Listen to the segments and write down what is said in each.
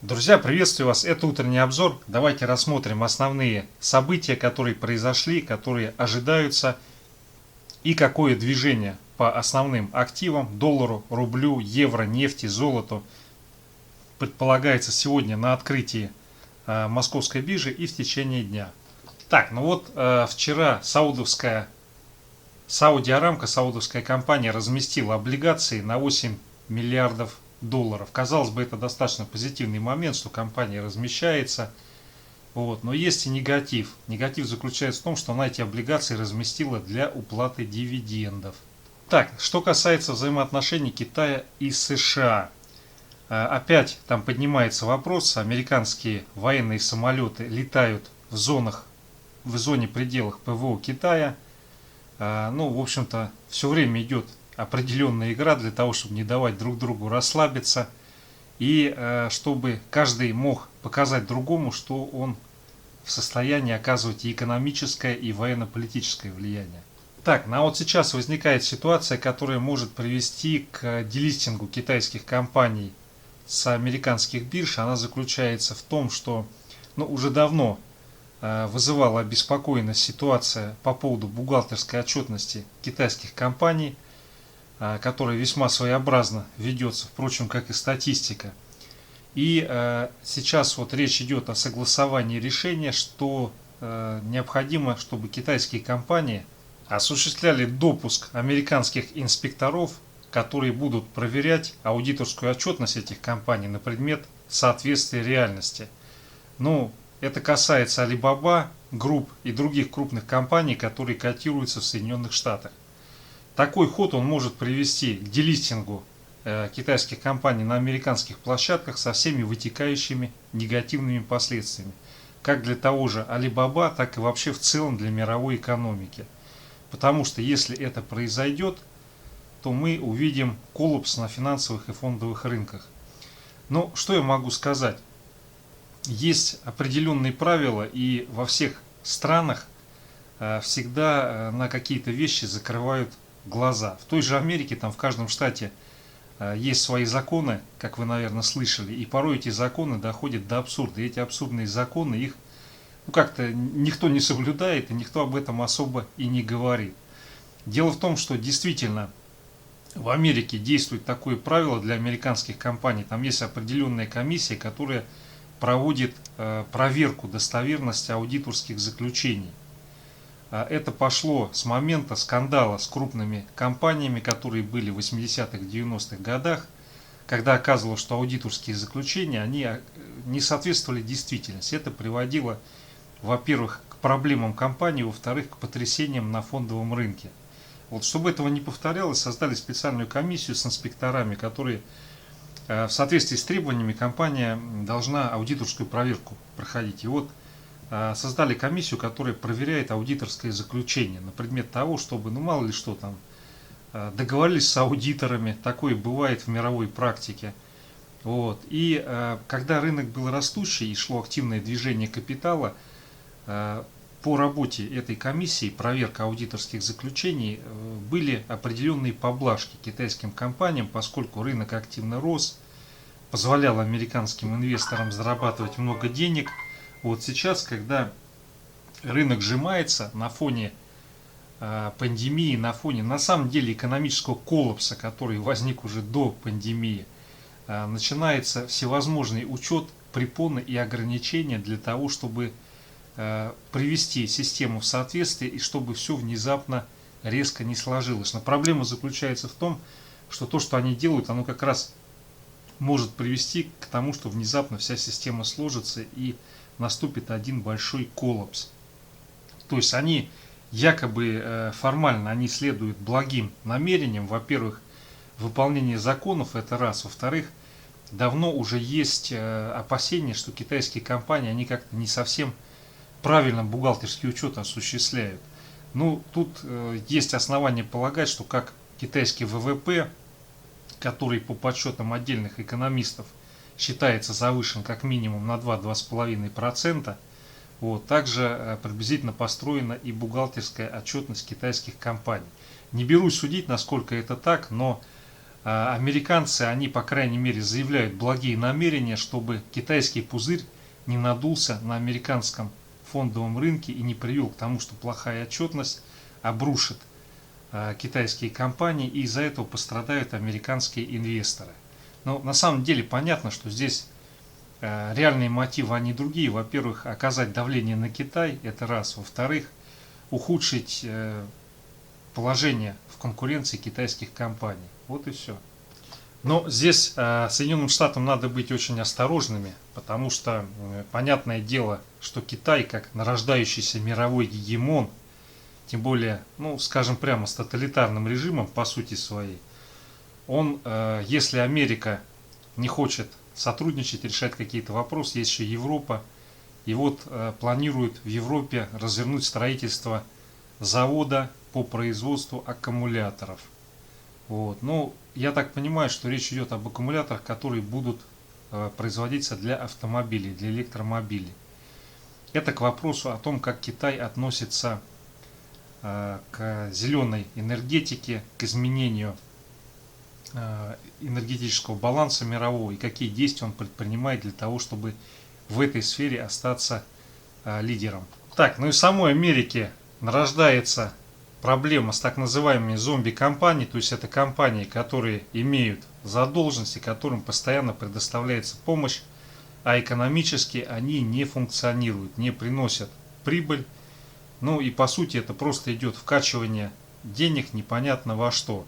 Друзья, приветствую вас! Это утренний обзор. Давайте рассмотрим основные события, которые произошли, которые ожидаются и какое движение по основным активам, доллару, рублю, евро, нефти, золоту предполагается сегодня на открытии московской биржи и в течение дня. Так, вчера Сауди Арамко, саудовская компания, разместила облигации на 8 миллиардов долларов. Казалось бы, это достаточно позитивный момент, что компания размещается. Но есть и негатив. Негатив заключается в том, что она эти облигации разместила для уплаты дивидендов. Так, что касается взаимоотношений Китая и США. Опять там поднимается вопрос, американские военные самолеты летают в зоне пределах ПВО Китая. В общем-то, все время идет определенная игра для того, чтобы не давать друг другу расслабиться и чтобы каждый мог показать другому, что он в состоянии оказывать и экономическое, и военно-политическое влияние. Так, сейчас возникает ситуация, которая может привести к делистингу китайских компаний с американских бирж. Она заключается в том, что уже давно вызывала обеспокоенность ситуация по поводу бухгалтерской отчетности китайских компаний, которая весьма своеобразно ведется, впрочем, как и статистика. И сейчас речь идет о согласовании решения, что необходимо, чтобы китайские компании осуществляли допуск американских инспекторов, которые будут проверять аудиторскую отчетность этих компаний на предмет соответствия реальности. Это касается Alibaba Group и других крупных компаний, которые котируются в Соединенных Штатах. Такой ход он может привести к делистингу китайских компаний на американских площадках со всеми вытекающими негативными последствиями, как для того же Alibaba, так и вообще в целом для мировой экономики. Потому что если это произойдет, то мы увидим коллапс на финансовых и фондовых рынках. Что я могу сказать? Есть определенные правила, и во всех странах всегда на какие-то вещи закрывают глаза. В той же Америке, там в каждом штате есть свои законы, как вы, наверное, слышали, и порой эти законы доходят до абсурда. И эти абсурдные законы, их как-то никто не соблюдает, и никто об этом особо и не говорит. Дело в том, что действительно в Америке действует такое правило для американских компаний. Там есть определенная комиссия, которая проводит проверку достоверности аудиторских заключений. Это пошло с момента скандала с крупными компаниями, которые были в 80-х, 90-х годах, когда оказывалось, что аудиторские заключения они не соответствовали действительности. Это приводило, во-первых, к проблемам компании, во-вторых, к потрясениям на фондовом рынке. Чтобы этого не повторялось, создали специальную комиссию с инспекторами, которые в соответствии с требованиями компания должна аудиторскую проверку проходить. И создали комиссию, которая проверяет аудиторское заключение на предмет того, чтобы, мало ли что там, договорились с аудиторами, такое бывает в мировой практике. И когда рынок был растущий и шло активное движение капитала, по работе этой комиссии, проверка аудиторских заключений, были определенные поблажки китайским компаниям, поскольку рынок активно рос, позволял американским инвесторам зарабатывать много денег. Сейчас, когда рынок сжимается на фоне пандемии, на фоне на самом деле экономического коллапса, который возник уже до пандемии, начинается всевозможный учет, препоны и ограничения для того, чтобы привести систему в соответствие и чтобы все внезапно резко не сложилось. Но проблема заключается в том, что то, что они делают, оно как раз может привести к тому, что внезапно вся система сложится и наступит один большой коллапс. То есть они якобы формально они следуют благим намерениям. Во-первых, выполнение законов, это раз. Во-вторых, давно уже есть опасения, что китайские компании, они как-то не совсем правильно бухгалтерский учет осуществляют. Тут есть основания полагать, что как китайский ВВП, который по подсчетам отдельных экономистов считается завышен как минимум на 2-2,5%, также приблизительно построена и бухгалтерская отчетность китайских компаний. Не берусь судить, насколько это так, но американцы, они, по крайней мере, заявляют благие намерения, чтобы китайский пузырь не надулся на американском фондовом рынке и не привел к тому, что плохая отчетность обрушит китайские компании, и из-за этого пострадают американские инвесторы. Но на самом деле понятно, что здесь реальные мотивы, они другие. Во-первых, оказать давление на Китай, это раз. Во-вторых, ухудшить положение в конкуренции китайских компаний. Вот и все. Но здесь Соединенным Штатам надо быть очень осторожными, потому что понятное дело, что Китай, как нарождающийся мировой гегемон, тем более, ну, скажем прямо, с тоталитарным режимом по сути своей, он, если Америка не хочет сотрудничать, решать какие-то вопросы, есть еще Европа, и вот планирует в Европе развернуть строительство завода по производству аккумуляторов. Вот. Ну, я так понимаю, что речь идет об аккумуляторах, которые будут производиться для автомобилей, для электромобилей. Это к вопросу о том, как Китай относится к зеленой энергетике, к изменению энергетического баланса мирового и какие действия он предпринимает для того, чтобы в этой сфере остаться лидером. Так, ну и в самой Америке нарождается проблема с так называемыми зомби-компаниями, то есть это компании, которые имеют задолженности, которым постоянно предоставляется помощь, а экономически они не функционируют, не приносят прибыль. Ну и по сути это просто идет вкачивание денег непонятно во что.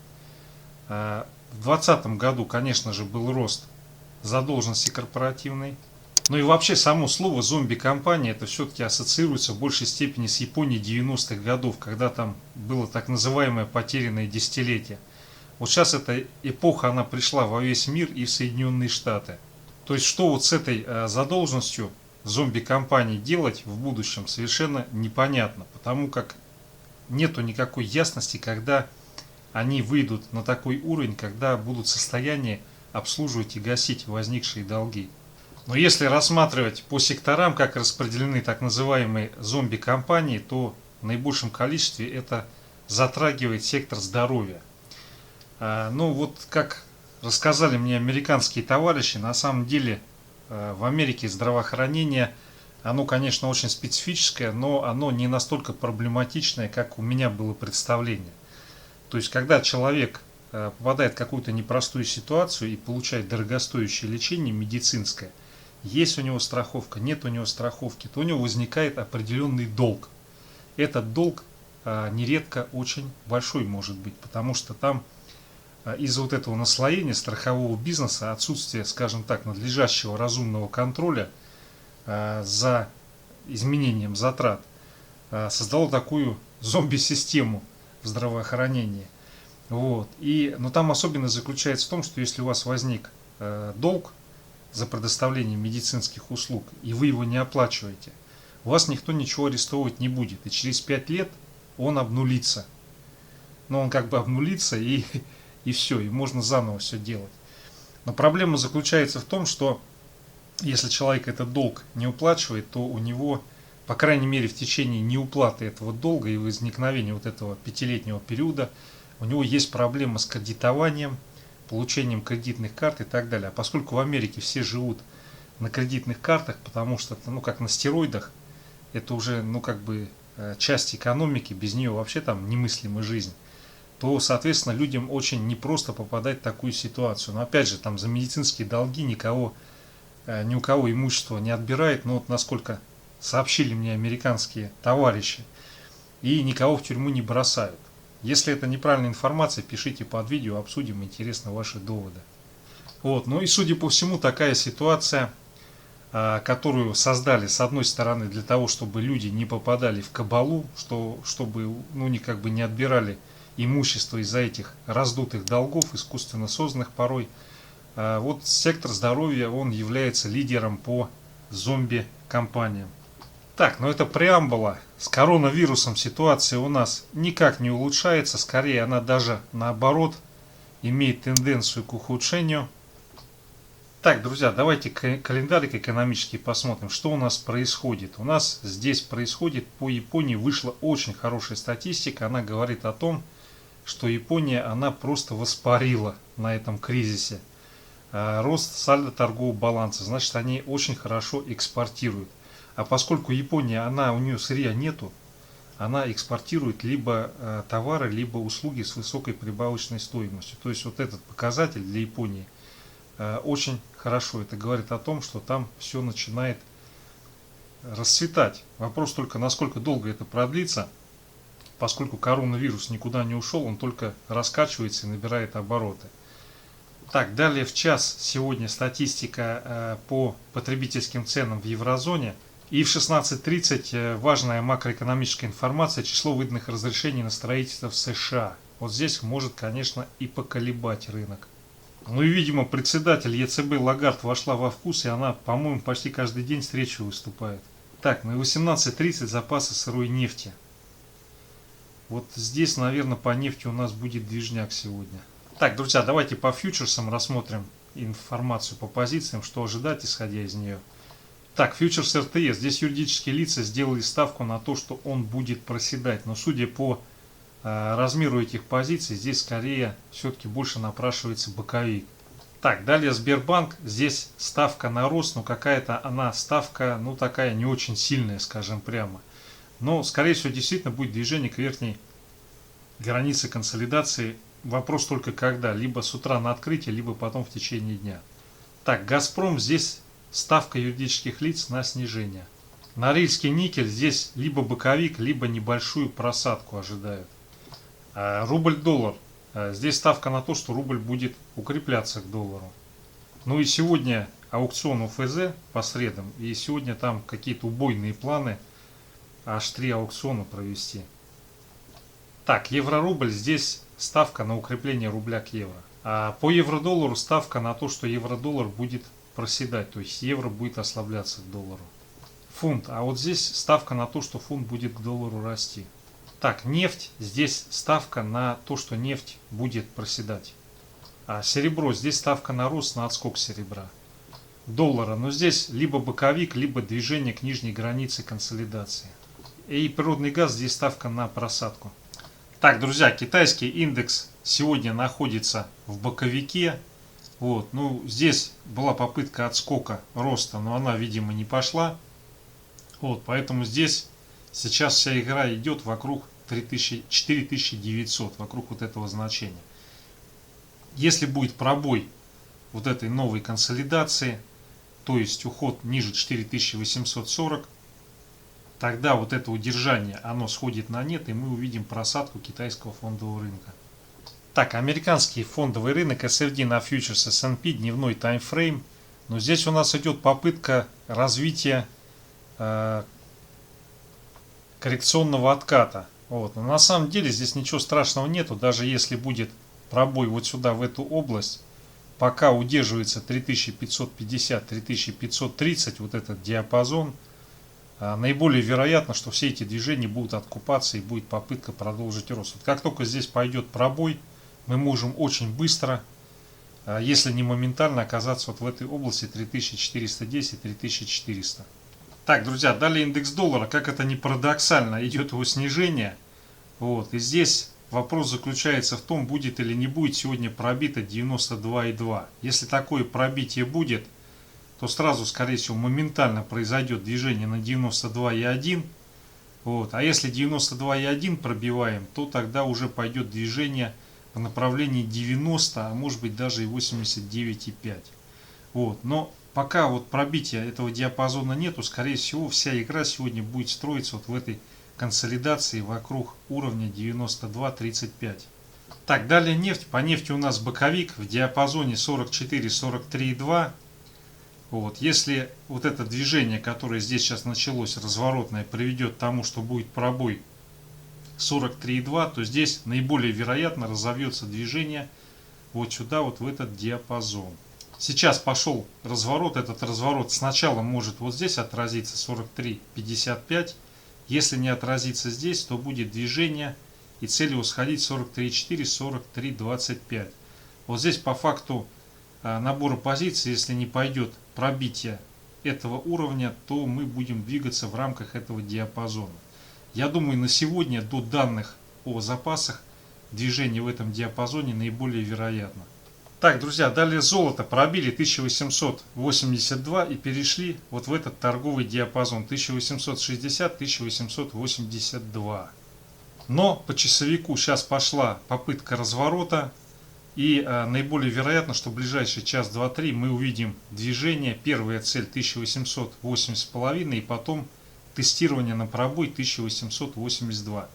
В 2020 году, конечно же, был рост задолженности корпоративной. Ну и вообще само слово зомби-компания это все-таки ассоциируется в большей степени с Японией 90-х годов, когда там было так называемое потерянное десятилетие. Вот сейчас эта эпоха, она пришла во весь мир и в Соединенные Штаты. То есть что вот с этой задолженностью зомби-компаний делать в будущем совершенно непонятно, потому как нету никакой ясности, когда они выйдут на такой уровень, когда будут в состоянии обслуживать и гасить возникшие долги. Но если рассматривать по секторам, как распределены так называемые зомби-компании, то в наибольшем количестве это затрагивает сектор здоровья. Ну вот как рассказали мне американские товарищи, на самом деле в Америке здравоохранение, оно, конечно, очень специфическое, но оно не настолько проблематичное, как у меня было представление. То есть, когда человек попадает в какую-то непростую ситуацию и получает дорогостоящее лечение медицинское, есть у него страховка, нет у него страховки, то у него возникает определенный долг. Этот долг нередко очень большой может быть, потому что там из-за вот этого наслоения страхового бизнеса, отсутствия, скажем так, надлежащего разумного контроля за изменением затрат, создало такую зомби-систему в здравоохранении. Вот. Но там особенность заключается в том, что если у вас возник долг за предоставление медицинских услуг, и вы его не оплачиваете, у вас никто ничего арестовывать не будет. И через 5 лет он обнулится. Но он как бы обнулится и все, и можно заново все делать. Но проблема заключается в том, что если человек этот долг не уплачивает, то у него, по крайней мере в течение неуплаты этого долга и возникновения вот этого 5-летнего периода, у него есть проблема с кредитованием, получением кредитных карт и так далее. А поскольку в Америке все живут на кредитных картах, потому что это, ну, как на стероидах, это уже, ну, как бы часть экономики, без нее вообще там немыслима жизнь, то, соответственно, людям очень непросто попадать в такую ситуацию. Но опять же, там за медицинские долги ни у кого имущество не отбирает, но вот насколько сообщили мне американские товарищи, и никого в тюрьму не бросают. Если это неправильная информация, пишите под видео, обсудим, интересно ваши доводы. Вот. Ну и судя по всему, такая ситуация, которую создали с одной стороны для того, чтобы люди не попадали в кабалу, чтобы как бы не отбирали имущество из-за этих раздутых долгов, искусственно созданных порой. Вот сектор здоровья, он является лидером по зомби-компаниям. Так, ну это преамбула. С коронавирусом ситуация у нас никак не улучшается, скорее она даже наоборот имеет тенденцию к ухудшению. Так, друзья, давайте календарик экономический посмотрим, что у нас происходит. У нас здесь происходит, по Японии вышла очень хорошая статистика, она говорит о том, что Япония, она просто воспарила на этом кризисе. Рост сальдо торгового баланса, значит, они очень хорошо экспортируют. А поскольку Япония, у нее сырья нету, она экспортирует либо товары, либо услуги с высокой прибавочной стоимостью. То есть вот этот показатель для Японии очень хорошо. Это говорит о том, что там все начинает расцветать. Вопрос только, насколько долго это продлится, поскольку коронавирус никуда не ушел, он только раскачивается и набирает обороты. Так, далее в час сегодня статистика по потребительским ценам в еврозоне. И в 16:30 важная макроэкономическая информация, число выданных разрешений на строительство в США. Вот здесь может, конечно, и поколебать рынок. Ну и, видимо, председатель ЕЦБ Лагард вошла во вкус, и она, по-моему, почти каждый день с речью выступает. Так, на 18:30 запасы сырой нефти. Вот здесь, наверное, по нефти у нас будет движняк сегодня. Так, друзья, давайте по фьючерсам рассмотрим информацию по позициям, что ожидать, исходя из нее. Так, фьючерс РТС. Здесь юридические лица сделали ставку на то, что он будет проседать. Но судя по размеру этих позиций, здесь скорее все-таки больше напрашивается боковик. Так, далее Сбербанк. Здесь ставка на рост, но какая-то она ставка, ну такая не очень сильная, скажем прямо. Но, скорее всего, действительно будет движение к верхней границе консолидации. Вопрос только когда. Либо с утра на открытие, либо потом в течение дня. Так, Газпром. Здесь ставка юридических лиц на снижение. Норильский никель. Здесь либо боковик, либо небольшую просадку ожидают. Рубль-доллар. Здесь ставка на то, что рубль будет укрепляться к доллару. Ну и сегодня аукцион УФЗ по средам. И сегодня там какие-то убойные планы аж 3 аукциона провести. Так, евро-рубль. Здесь ставка на укрепление рубля к евро. А по евро-доллару ставка на то, что евро-доллар будет проседать. То есть евро будет ослабляться к доллару. Фунт. А вот здесь ставка на то, что фунт будет к доллару расти. Так, нефть. Здесь ставка на то, что нефть будет проседать. А серебро. Здесь ставка на рост, на отскок серебра. Доллара. Но здесь либо боковик, либо движение к нижней границе консолидации. И природный газ. Здесь ставка на просадку. Так, друзья, китайский индекс сегодня находится в боковике. Вот, ну, здесь была попытка отскока роста, но она, видимо, не пошла. Вот, поэтому здесь сейчас вся игра идет вокруг 4900, вокруг вот этого значения. Если будет пробой вот этой новой консолидации, то есть уход ниже 4840, тогда вот это удержание, оно сходит на нет, и мы увидим просадку китайского фондового рынка. Так, американский фондовый рынок SFD на фьючерс S&P, дневной таймфрейм. Но здесь у нас идет попытка развития коррекционного отката. Вот. Но на самом деле здесь ничего страшного нету, даже если будет пробой вот сюда, в эту область, пока удерживается 3550-3530, вот этот диапазон, наиболее вероятно, что все эти движения будут откупаться и будет попытка продолжить рост. Вот как только здесь пойдет пробой, мы можем очень быстро, если не моментально, оказаться вот в этой области 3410-3400. Так, друзья, далее индекс доллара, как это ни парадоксально, идет его снижение. Вот, и здесь вопрос заключается в том, будет или не будет сегодня пробито 92,2. Если такое пробитие будет, то сразу, скорее всего, моментально произойдет движение на 92,1. Вот. А если 92,1 пробиваем, то тогда уже пойдет движение в направлении 90, а может быть даже и 89,5. Вот. Но пока вот пробития этого диапазона нету, скорее всего, вся игра сегодня будет строиться вот в этой консолидации вокруг уровня 92,35. Так, далее нефть. По нефти у нас боковик в диапазоне 44-43,2. Вот. Если вот это движение, которое здесь сейчас началось, разворотное, приведет к тому, что будет пробой 43,2, то здесь наиболее вероятно разовьется движение вот сюда, вот в этот диапазон. Сейчас пошел разворот. Этот разворот сначала может вот здесь отразиться 43,55. Если не отразится здесь, то будет движение и цель его сходить 43,4, 43,25. Вот здесь по факту набора позиций, если не пойдет пробитие этого уровня, то мы будем двигаться в рамках этого диапазона. Я думаю, на сегодня до данных о запасах движение в этом диапазоне наиболее вероятно. Так, друзья, далее золото пробили 1882 и перешли вот в этот торговый диапазон 1860-1882. Но по часовику сейчас пошла попытка разворота, и наиболее вероятно, что в ближайший час, два, три мы увидим движение. Первая цель 1880,5 и потом тестирование на пробой 1882.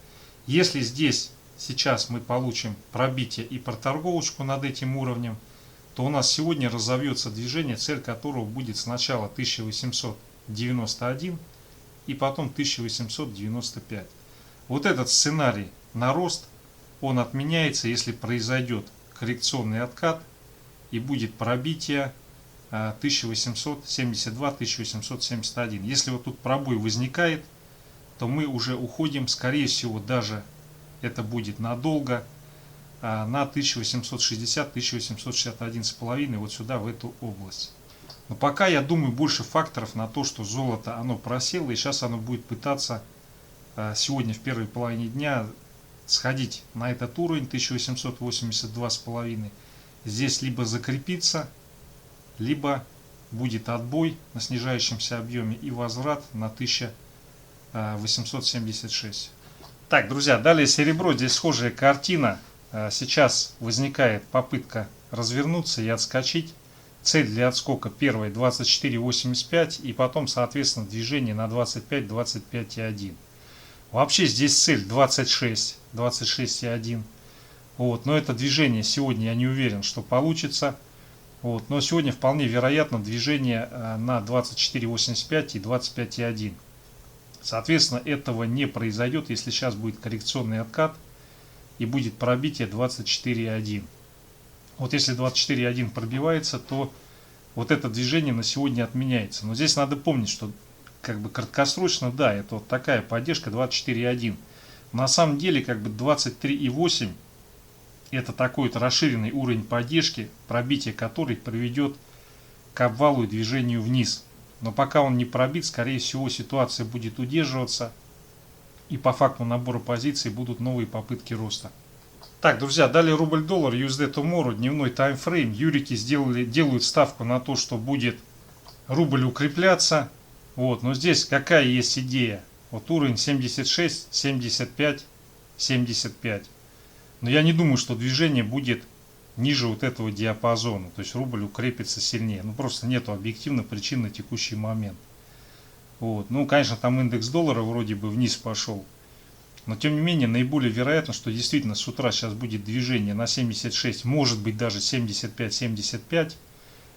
Если здесь сейчас мы получим пробитие и проторговочку над этим уровнем, то у нас сегодня разовьется движение, цель которого будет сначала 1891 и потом 1895. Вот этот сценарий на рост, он отменяется, если произойдет коррекционный откат и будет пробитие 1872-1871. Если вот тут пробой возникает, то мы уже уходим, скорее всего, даже это будет надолго, на 1860-1861,5, вот сюда, в эту область. Но пока, я думаю, больше факторов на то, что золото оно просело, и сейчас оно будет пытаться сегодня в первой половине дня сходить на этот уровень 1882,5. Здесь либо закрепиться, либо будет отбой на снижающемся объеме и возврат на 1876. Так, друзья, далее серебро. Здесь схожая картина. Сейчас возникает попытка развернуться и отскочить. Цель для отскока первой 24,85 и потом, соответственно, движение на 25, 25,1. Вообще здесь цель 26, 26,1. Вот, но это движение сегодня я не уверен, что получится. Вот, но сегодня вполне вероятно движение на 24,85 и 25,1. Соответственно, этого не произойдет, если сейчас будет коррекционный откат и будет пробитие 24,1. Вот если 24,1 пробивается, то вот это движение на сегодня отменяется. Но здесь надо помнить, что как бы краткосрочно, да, это вот такая поддержка 24,1. На самом деле, как бы 23,8 это такой вот расширенный уровень поддержки, пробитие которой приведет к обвалу и движению вниз. Но пока он не пробит, скорее всего, ситуация будет удерживаться. И по факту набора позиций будут новые попытки роста. Так, друзья, далее рубль-доллар, USD Tomorrow, дневной таймфрейм. Юрики делают ставку на то, что будет рубль укрепляться. Вот, но здесь какая есть идея? Вот уровень 76, 75, 75. Но я не думаю, что движение будет ниже вот этого диапазона. То есть рубль укрепится сильнее. Ну просто нету объективно причин на текущий момент. Вот. Ну, конечно, там индекс доллара вроде бы вниз пошел. Но, тем не менее, наиболее вероятно, что действительно с утра сейчас будет движение на 76, может быть даже 75-75.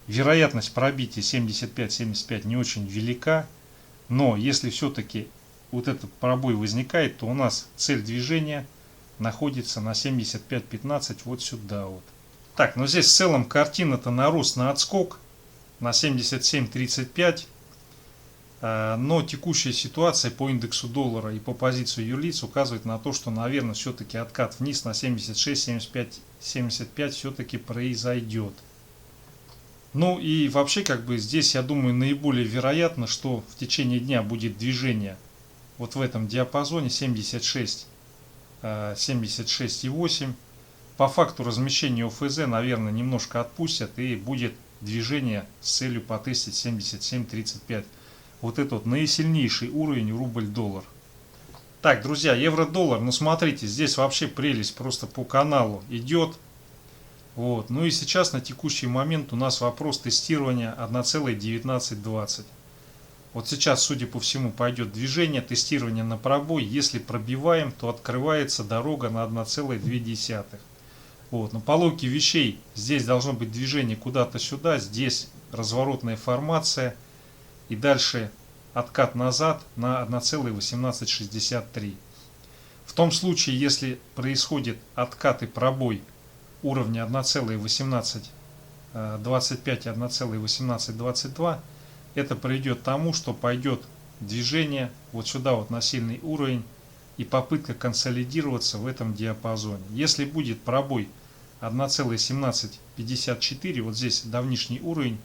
Вероятность пробития 75-75 не очень велика. Но если все-таки вот этот пробой возникает, то у нас цель движения находится на 75-15 вот сюда вот. Так, но здесь в целом картина-то на рост, на отскок на 77.35. Но текущая ситуация по индексу доллара и по позиции юрлиц указывает на то, что, наверное, все-таки откат вниз на 76, 75, 75 все-таки произойдет. Ну и вообще, как бы здесь, я думаю, наиболее вероятно, что в течение дня будет движение вот в этом диапазоне 76, 76,8. По факту размещения ОФЗ, наверное, немножко отпустят и будет движение с целью потестить 77.35. Вот это вот наисильнейший уровень рубль-доллар. Так, друзья, евро-доллар, ну смотрите, здесь вообще прелесть просто по каналу идет. Вот. Ну и сейчас на текущий момент у нас вопрос тестирования 1,1920. Вот сейчас, судя по всему, пойдет движение, тестирование на пробой. Если пробиваем, то открывается дорога на 1,2. Вот. Но по логике вещей здесь должно быть движение куда-то сюда, здесь разворотная формация. И дальше откат назад на 1,1863. В том случае, если происходит откат и пробой уровня 1,1825 и 1,1822, это приведет к тому, что пойдет движение вот сюда вот на сильный уровень и попытка консолидироваться в этом диапазоне. Если будет пробой 1,1754, вот здесь давнишний уровень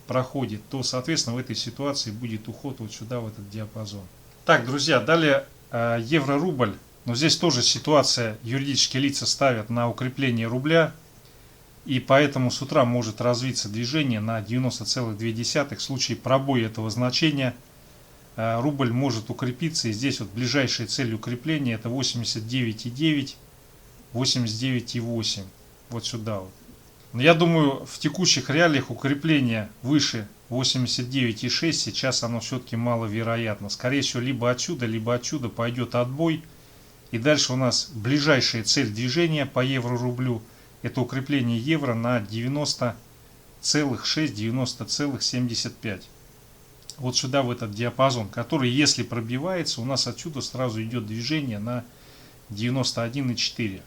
проходит, то, соответственно, в этой ситуации будет уход вот сюда, в этот диапазон. Так, друзья, далее евро-рубль. Но здесь тоже ситуация, юридические лица ставят на укрепление рубля, и поэтому с утра может развиться движение на 90,2. В случае пробоя этого значения рубль может укрепиться, и здесь вот ближайшая цель укрепления это 89,9, 89,8, вот сюда вот. Но я думаю, в текущих реалиях укрепление выше 89,6 сейчас оно все-таки маловероятно. Скорее всего, либо отсюда пойдет отбой. И дальше у нас ближайшая цель движения по евро-рублю это укрепление евро на 90,6, 90,75. Вот сюда, в этот диапазон, который, если пробивается, у нас отсюда сразу идет движение на 91,4.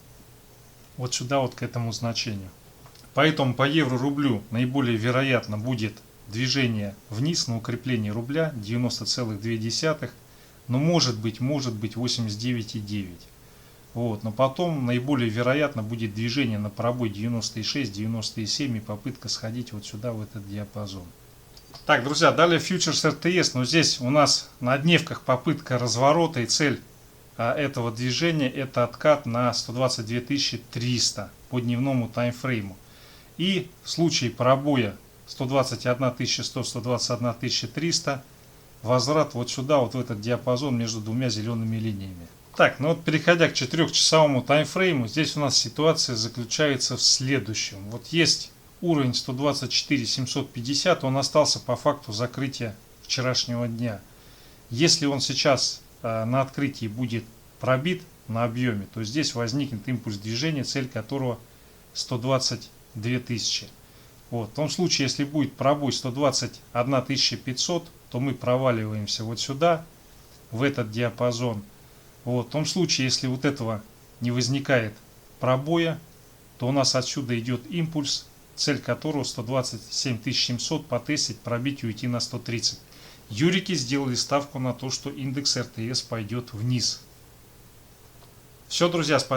Вот сюда, вот к этому значению. Поэтому по евро-рублю наиболее вероятно будет движение вниз на укрепление рубля 90,2, но может быть 89,9. Вот, но потом наиболее вероятно будет движение на пробой 96, 97 и попытка сходить вот сюда, в этот диапазон. Так, друзья, далее фьючерс РТС, но здесь у нас на дневках попытка разворота, и цель этого движения это откат на 122 300 по дневному таймфрейму. И в случае пробоя 121 100, 121 300 возврат вот сюда, вот в этот диапазон между двумя зелеными линиями. Так, ну вот переходя к 4-часовому таймфрейму, здесь у нас ситуация заключается в следующем. Вот есть уровень 124 750, он остался по факту закрытия вчерашнего дня. Если он сейчас на открытии будет пробит на объеме, то здесь возникнет импульс движения, цель которого 122 тысячи. Вот. В том случае, если будет пробой 121 500, то мы проваливаемся вот сюда, в этот диапазон. Вот. В том случае, если вот этого не возникает пробоя, то у нас отсюда идет импульс, цель которого 127 700, потестить, пробить и уйти на 130. Юрики сделали ставку на то, что индекс РТС пойдет вниз. Все, друзья, спасибо.